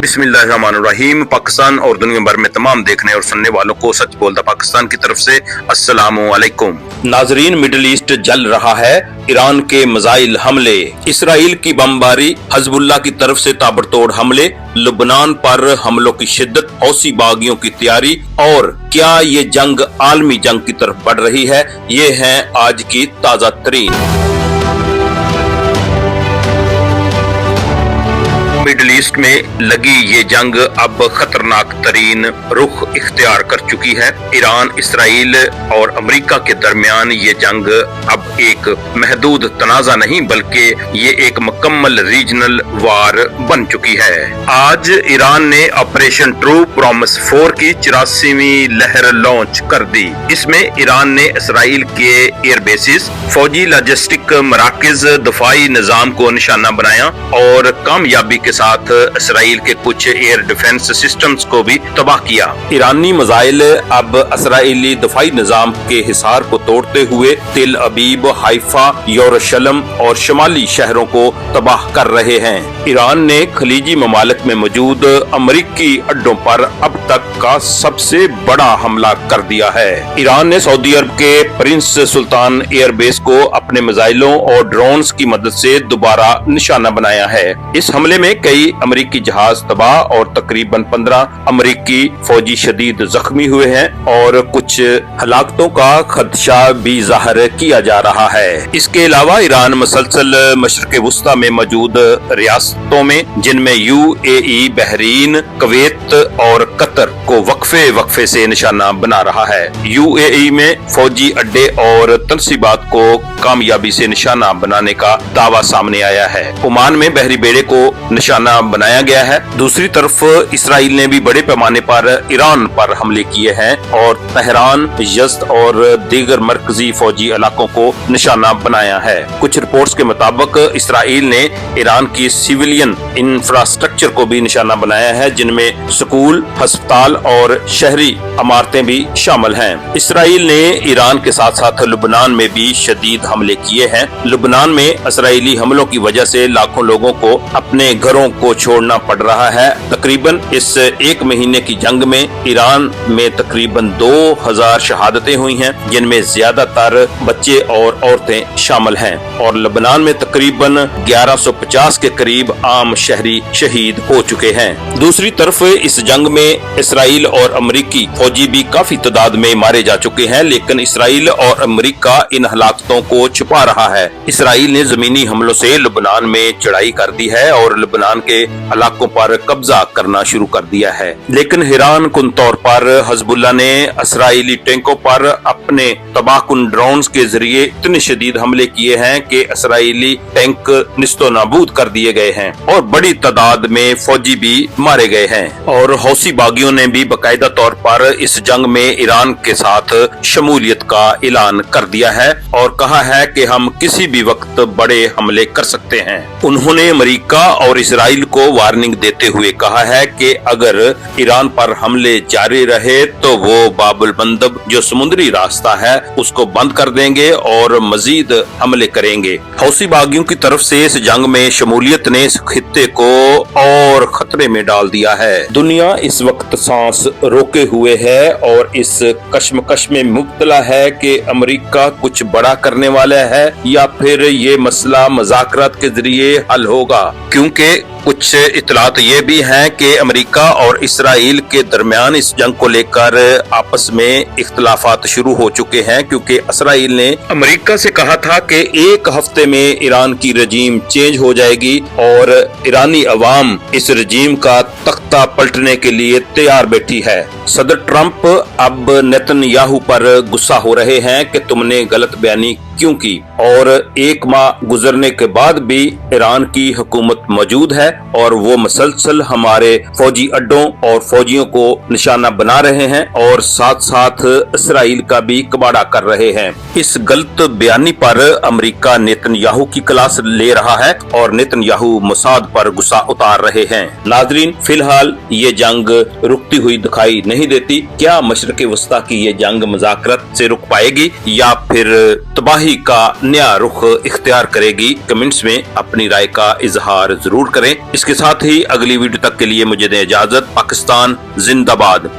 बिस्मिल्लाहिर्रहमानिर्रहीम। पाकिस्तान और दुनिया भर में तमाम देखने और सुनने वालों को सच बोलता पाकिस्तान की तरफ से अस्सलामु अलैकुम। नाजरीन, मिडिल ईस्ट जल रहा है। ईरान के मिसाइल हमले, इसराइल की बमबारी, हिजबुल्लाह की तरफ से ताबड़तोड़ हमले, लुबनान पर हमलों की शिद्दत, हौसी बागियों की तैयारी और क्या ये जंग आलमी जंग की तरफ बढ़ रही है, ये है आज की ताजा तरीन। मिडिल ईस्ट में लगी ये जंग अब खतरनाक तरीन रुख इख्तियार कर चुकी है। ईरान, इसराइल और अमेरिका के दरमियान ये जंग अब एक महदूद तनाजा नहीं बल्कि ये एक मुकम्मल रीजनल वार बन चुकी है। आज ईरान ने ऑपरेशन ट्रू प्रॉमिस 4 की 84वीं लहर लॉन्च कर दी। इसमें ईरान ने इसराइल के एयरबेसिस, फौजी लॉजिस्टिक मराकज, दफाई निजाम को निशाना बनाया और कामयाबी के साथ इसराइल के कुछ एयर डिफेंस सिस्टम्स को भी तबाह किया। ईरानी मिसाइल अब इसराइली दफाई निजाम के हिसार को तोड़ते हुए तेल अबीब, हाइफा, यरूशलेम और शुमाली शहरों को तबाह कर रहे हैं। ईरान ने खलीजी ममालिक में मौजूद अमरीकी अड्डों पर अब तक का सबसे बड़ा हमला कर दिया है। ईरान ने सऊदी अरब के प्रिंस सुल्तान एयरबेस को अपने मिसाइलों और ड्रोन्स की मदद से दोबारा निशाना बनाया है। इस हमले में कई अमेरिकी जहाज तबाह और तकरीबन 15 अमेरिकी फौजी शदीद जख्मी हुए हैं और कुछ हलाकतों का खदशा भी जाहिर किया जा रहा है। इसके अलावा ईरान मुसलसल मशरिक़ वुस्ता में मौजूद रियासतों में जिनमें UAE, बहरीन, कुवैत और कतर को वक्फे से निशाना बना रहा है। UAE में फौजी अड्डे और तनसीबात को कामयाबी से निशाना बनाने का दावा सामने आया है। ओमान में बहरी बेड़े को निशाना बनाया गया है। दूसरी तरफ इसराइल ने भी बड़े पैमाने पर ईरान पर हमले किए हैं और तेहरान, यज़्द और दीगर मरकजी फौजी इलाकों को निशाना बनाया है। कुछ रिपोर्ट्स के मुताबिक इसराइल ने ईरान की सिविलियन इंफ्रास्ट्रक्चर को भी निशाना बनाया है, जिनमें स्कूल, अस्पताल और शहरी इमारतें भी शामिल हैं। इसराइल ने ईरान के साथ साथ लुबनान में भी शदीद हमले किए हैं। लुबनान में इसराइली हमलों की वजह से लाखों लोगों को अपने घरों को छोड़ना पड़ रहा है। तकरीबन इस एक महीने की जंग में ईरान में तकरीबन 2000 शहादतें हुई हैं, जिनमें ज्यादातर बच्चे और औरतें शामिल हैं और लबनान में तकरीबन 1150 के करीब आम शहरी शहीद हो चुके हैं। दूसरी तरफ इस जंग में इसराइल और अमेरिकी फौजी भी काफी तादाद में मारे जा चुके हैं, लेकिन इसराइल और अमेरिका इन हलाकतों को छुपा रहा है। इसराइल ने जमीनी हमलों से लबनान में चढ़ाई कर दी है और लबनान के इलाकों पर कब्जा करना शुरू कर दिया है, लेकिन हैरान कुन तौर पर हिजबुल्लाह ने इसराइली टैंकों पर अपने तबाहकुन ड्रोन्स के जरिए इतने शदीद हमले किए हैं कि इसराइली टैंक निस्तो नाबूद कर दिए गए हैं और बड़ी तादाद में फौजी भी मारे गए हैं। और हौसी बागियों ने भी बाकायदा तौर पर इस जंग में ईरान के साथ शमूलियत का ऐलान कर दिया है और कहा है कि हम किसी भी वक्त बड़े हमले कर सकते हैं। उन्होंने अमेरिका और इसराइल को वार्निंग देते हुए कहा है कि अगर ईरान पर हमले जारी रहे तो वो बाबुल मंदब जो समुद्री रास्ता है उसको बंद कर देंगे और मजीद हमले करेंगे। हौसी बागियों की तरफ से इस जंग में शमूलियत ने इस खित्ते को और खतरे में डाल दिया है। दुनिया इस वक्त सांस रोके हुए है और इस कश्मकश में मुब्तला है कि अमेरिका कुछ बड़ा करने वाला है या फिर ये मसला मुज़ाकरात के जरिए हल होगा, क्योंकि कुछ इतलात ये भी हैं कि अमेरिका और इसराइल के दरमियान इस जंग को लेकर आपस में इख्तलाफात शुरू हो चुके हैं, क्योंकि इसराइल ने अमेरिका से कहा था कि एक हफ्ते में ईरान की रजीम चेंज हो जाएगी और ईरानी अवाम इस रजीम का तख्ता पलटने के लिए तैयार बैठी है। सदर ट्रंप अब नेतन्याहू पर गुस्सा हो रहे हैं कि तुमने गलत बयानी क्यों की, और एक माह गुजरने के बाद भी ईरान की हुकूमत मौजूद है और वो मुसलसल हमारे फौजी अड्डों और फौजियों को निशाना बना रहे हैं और साथ साथ इसराइल का भी कबाड़ा कर रहे हैं। इस गलत बयानी पर अमेरिका नेतन्याहू की क्लास ले रहा है और नेतन्याहू मोसाद पर गुस्सा उतार रहे हैं। नाजरीन, फिलहाल ये जंग रुकती हुई दिखाई नहीं देती। क्या मशरिक़ वस्ता की ये जंग मुज़ाकरत से रुक पाएगी या फिर तबाही तबाही का नया रुख इख्तियार करेगी। कमेंट्स में अपनी राय का इजहार जरूर करें। इसके साथ ही अगली वीडियो तक के लिए मुझे दें इजाजत। पाकिस्तान जिंदाबाद।